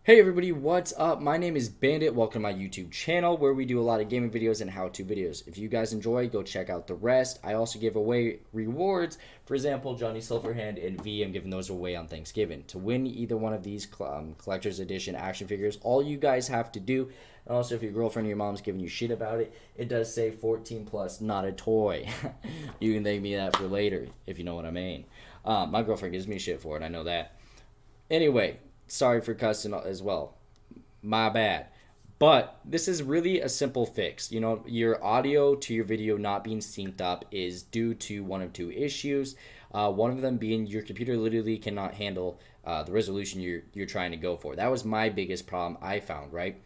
Hey everybody, what's up? My name is Bandit. Welcome to my YouTube channel where we do a lot of gaming videos and how-to videos. If you guys enjoy, go check out the rest. I also give away rewards. For example, Johnny Silverhand and V, I'm giving those away on Thanksgiving. To win either one of these collector's edition action figures, all you guys have to do, and also if your girlfriend or your mom's giving you shit about it, it does say 14 plus, not a toy. You can thank me that for later, if you know what I mean. My girlfriend gives me shit for it, I know that. Anyway, sorry for cussing as well. My bad. But this is really a simple fix. You know, your audio to your video not being synced up is due to one of two issues. One of them being your computer literally cannot handle the resolution you're trying to go for. That was my biggest problem I found, right?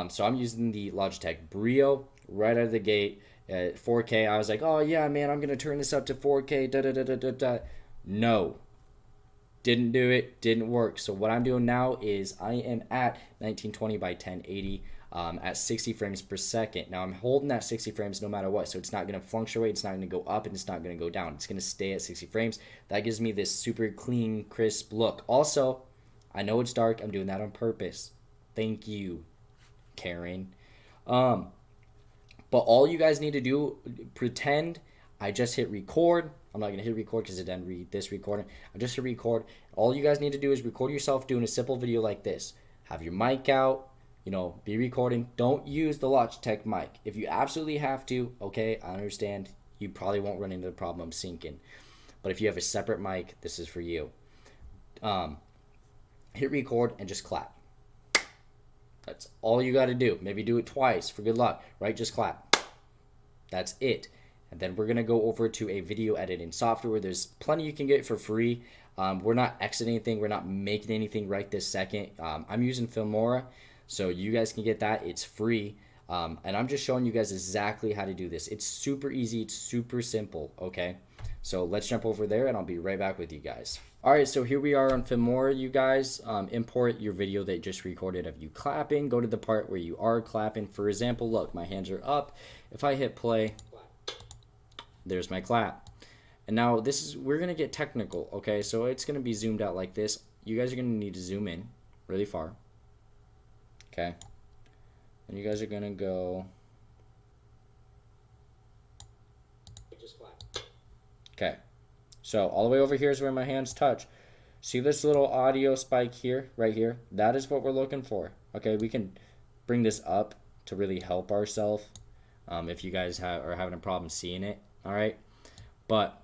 So I'm using the Logitech Brio right out of the gate at 4K. I was like, oh yeah, man, I'm going to turn this up to 4K. Da, da, da, da, da, da. No. Didn't do it, didn't work. So what I'm doing now is I am at 1920 by 1080 at 60 frames per second. Now I'm holding that 60 frames no matter what, so it's not going to fluctuate, it's not going to go up, and it's not going to go down. It's going to stay at 60 frames. That gives me this super clean, crisp look. Also, I know it's dark, I'm doing that on purpose. Thank you, Karen. But all you guys need to do, pretend I just hit record. I'm not going to hit record because it didn't read this recording. I just hit record. All you guys need to do is record yourself doing a simple video like this. Have your mic out, you know, be recording. Don't use the Logitech mic. If you absolutely have to, okay, I understand. You probably won't run into the problem of syncing. But if you have a separate mic, this is for you. Hit record and just clap. That's all you got to do. Maybe do it twice for good luck, right? Just clap. That's it. And then we're going to go over to a video editing software. There's plenty you can get for free. We're not exiting anything. We're not making anything right this second. I'm using Filmora, so you guys can get that. It's free. And I'm just showing you guys exactly how to do this. It's super easy. It's super simple, okay? So let's jump over there, and I'll be right back with you guys. All right, so here we are on Filmora, you guys. Import your video that just recorded of you clapping. Go to the part where you are clapping. For example, look, my hands are up. If I hit play, there's my clap. And now we're going to get technical, okay? So it's going to be zoomed out like this. You guys are going to need to zoom in really far. Okay? And you guys are going to go. Just clap. Okay. So all the way over here is where my hands touch. See this little audio spike here, right here? That is what we're looking for. Okay, we can bring this up to really help ourselves if you guys are having a problem seeing it. All right, but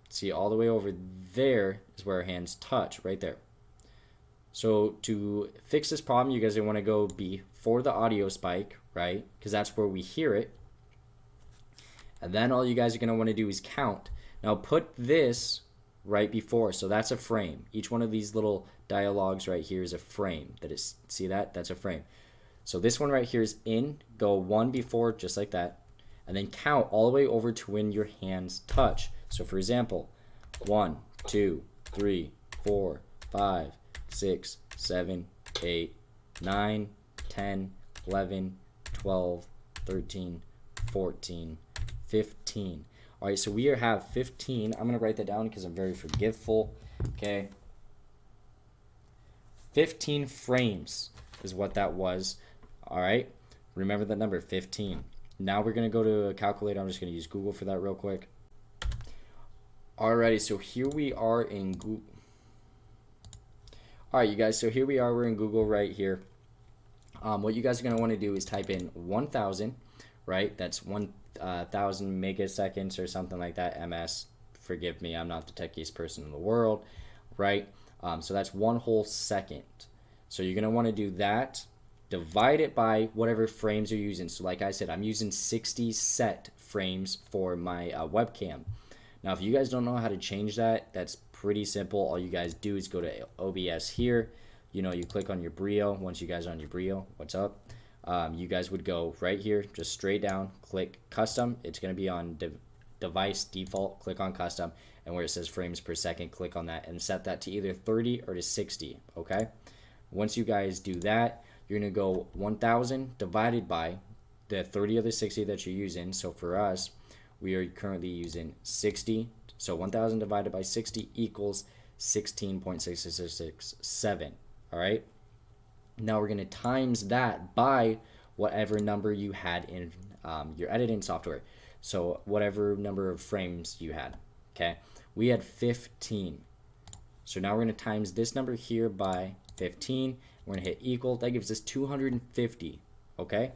see all the way over there is where our hands touch, right there. So to fix this problem, you guys are going to go before the audio spike, right? Because that's where we hear it. And then all you guys are going to want to do is count. Now put this right before, so that's a frame. Each one of these little dialogues right here is a frame. See that? That's a frame. So this one right here is in. Go one before, just like that. And then count all the way over to when your hands touch. So for example, 1, 2, 3, 4, 5, 6, 7, 8, 9, 10, 11, 12, 13, 14, 15. All right, so we have 15. I'm going to write that down because I'm very forgetful. Okay. 15 frames is what that was. All right. Remember that number, 15. Now we're going to go to a calculator. I'm just going to use Google for that real quick. Alrighty, so here we are in Google. Alright, you guys, so here we are. We're in Google right here. What you guys are going to want to do is type in 1,000, right? That's 1,000 megaseconds or something like that, ms. Forgive me, I'm not the techiest person in the world, right? So that's one whole second. So you're going to want to do that. Divide it by whatever frames you're using. So like I said, I'm using 60 set frames for my webcam. Now, if you guys don't know how to change that, that's pretty simple. All you guys do is go to OBS here. You know, you click on your Brio. Once you guys are on your Brio, what's up? You guys would go right here, just straight down, click custom. It's going to be on device default. Click on custom. And where it says frames per second, click on that and set that to either 30 or to 60, okay? Once you guys do that, you're going to go 1,000 divided by the 30 or the 60 that you're using. So for us, we are currently using 60. So 1,000 divided by 60 equals 16.6667. All right? Now we're going to times that by whatever number you had in your editing software. So whatever number of frames you had. Okay, we had 15. So now we're going to times this number here by 15. We're going to hit equal. That gives us 250. Okay,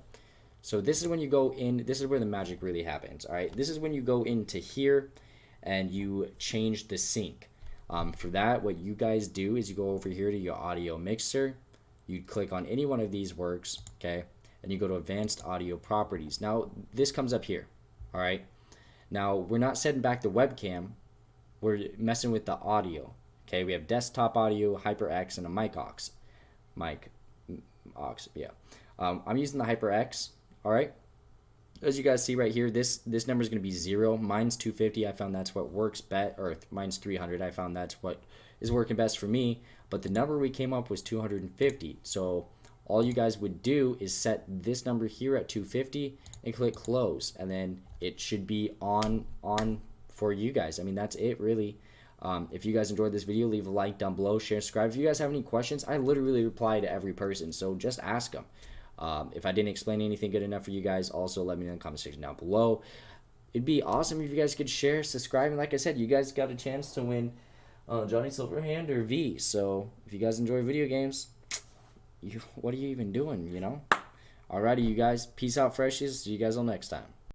so this is when you go in. This is where the magic really happens. All right, this is when you go into here and you change the sync. For that, what you guys do is you go over here to your audio mixer. You click on any one of these works, okay, and you go to advanced audio properties. Now this comes up here. All right, now we're not setting back the webcam, we're messing with the audio. Okay, we have desktop audio, HyperX, and a mic aux, yeah. I'm using the HyperX. All right, as you guys see right here, this number is going to be 0. Mine's 250. I found that's what works best, or mine's 300. I found that's what is working best for me. But the number we came up was 250. So all you guys would do is set this number here at 250 and click close, and then it should be on for you guys. I mean, that's it really. If you guys enjoyed this video, leave a like down below, share, subscribe. If you guys have any questions, I literally reply to every person, so just ask them. If I didn't explain anything good enough for you guys, also let me know in the comment section down below. It'd be awesome if you guys could share, subscribe, and like I said, you guys got a chance to win Johnny Silverhand or V. So if you guys enjoy video games, what are you even doing, you know? Alrighty, you guys. Peace out, freshies. See you guys all next time.